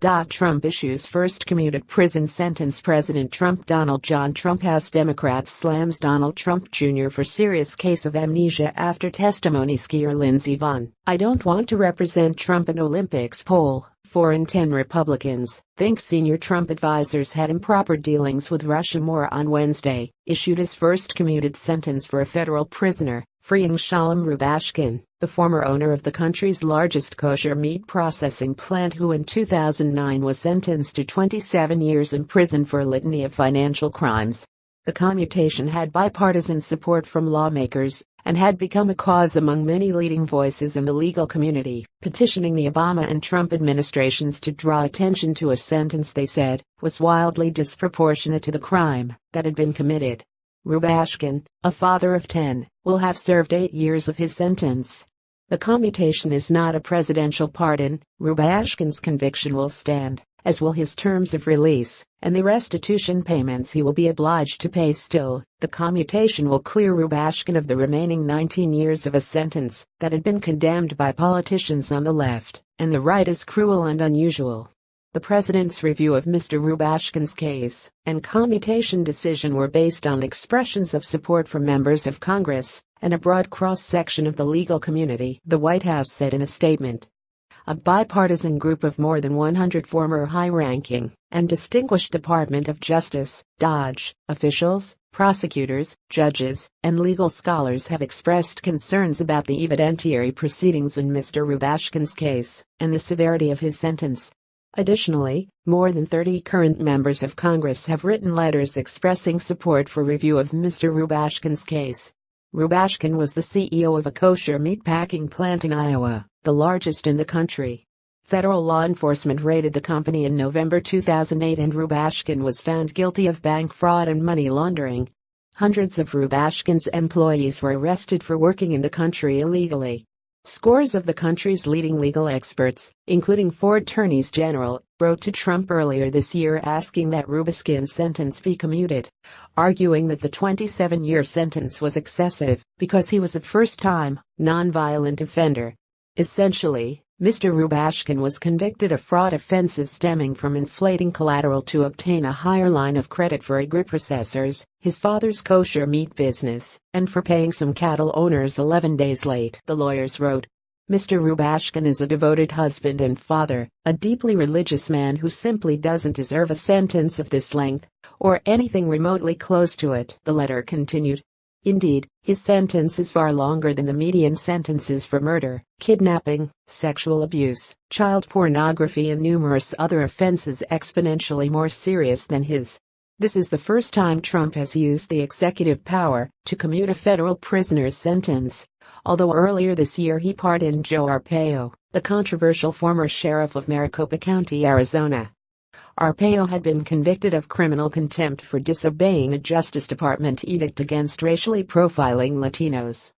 Trump issues first commuted prison sentence. President Trump. Donald John Trump. House Democrats slams Donald Trump Jr. for serious case of amnesia after testimony. Skier Lindsey Vonn. I don't want to represent Trump in Olympics. Poll. 4 in 10 Republicans think senior Trump advisors had improper dealings with Russia. More on Wednesday. Issued his first commuted sentence for a federal prisoner, freeing Shalom Rubashkin, the former owner of the country's largest kosher meat processing plant, who in 2009 was sentenced to 27 years in prison for a litany of financial crimes. The commutation had bipartisan support from lawmakers and had become a cause among many leading voices in the legal community, petitioning the Obama and Trump administrations to draw attention to a sentence they said was wildly disproportionate to the crime that had been committed. Rubashkin, a father of 10, will have served 8 years of his sentence. The commutation is not a presidential pardon. Rubashkin's conviction will stand, as will his terms of release, and the restitution payments he will be obliged to pay. Still, the commutation will clear Rubashkin of the remaining 19 years of a sentence that had been condemned by politicians on the left and the right as cruel and unusual. The president's review of Mr. Rubashkin's case and commutation decision were based on expressions of support from members of Congress and a broad cross-section of the legal community, the White House said in a statement. A bipartisan group of more than 100 former high-ranking and distinguished Department of Justice (DOJ) officials, prosecutors, judges, and legal scholars have expressed concerns about the evidentiary proceedings in Mr. Rubashkin's case and the severity of his sentence. Additionally, more than 30 current members of Congress have written letters expressing support for review of Mr. Rubashkin's case. Rubashkin was the CEO of a kosher meatpacking plant in Iowa, the largest in the country. Federal law enforcement raided the company in November 2008 and Rubashkin was found guilty of bank fraud and money laundering. Hundreds of Rubashkin's employees were arrested for working in the country illegally. Scores of the country's leading legal experts, including 4 attorneys general, wrote to Trump earlier this year asking that Rubashkin's sentence be commuted, arguing that the 27-year sentence was excessive because he was a first-time, non-violent offender. Essentially, Mr. Rubashkin was convicted of fraud offenses stemming from inflating collateral to obtain a higher line of credit for agri-processors, his father's kosher meat business, and for paying some cattle owners 11 days late, the lawyers wrote. Mr. Rubashkin is a devoted husband and father, a deeply religious man who simply doesn't deserve a sentence of this length, or anything remotely close to it, the letter continued. Indeed, his sentence is far longer than the median sentences for murder, kidnapping, sexual abuse, child pornography and numerous other offenses exponentially more serious than his. This is the first time Trump has used the executive power to commute a federal prisoner's sentence, although earlier this year he pardoned Joe Arpaio, the controversial former sheriff of Maricopa County, Arizona. Arpaio had been convicted of criminal contempt for disobeying a Justice Department edict against racially profiling Latinos.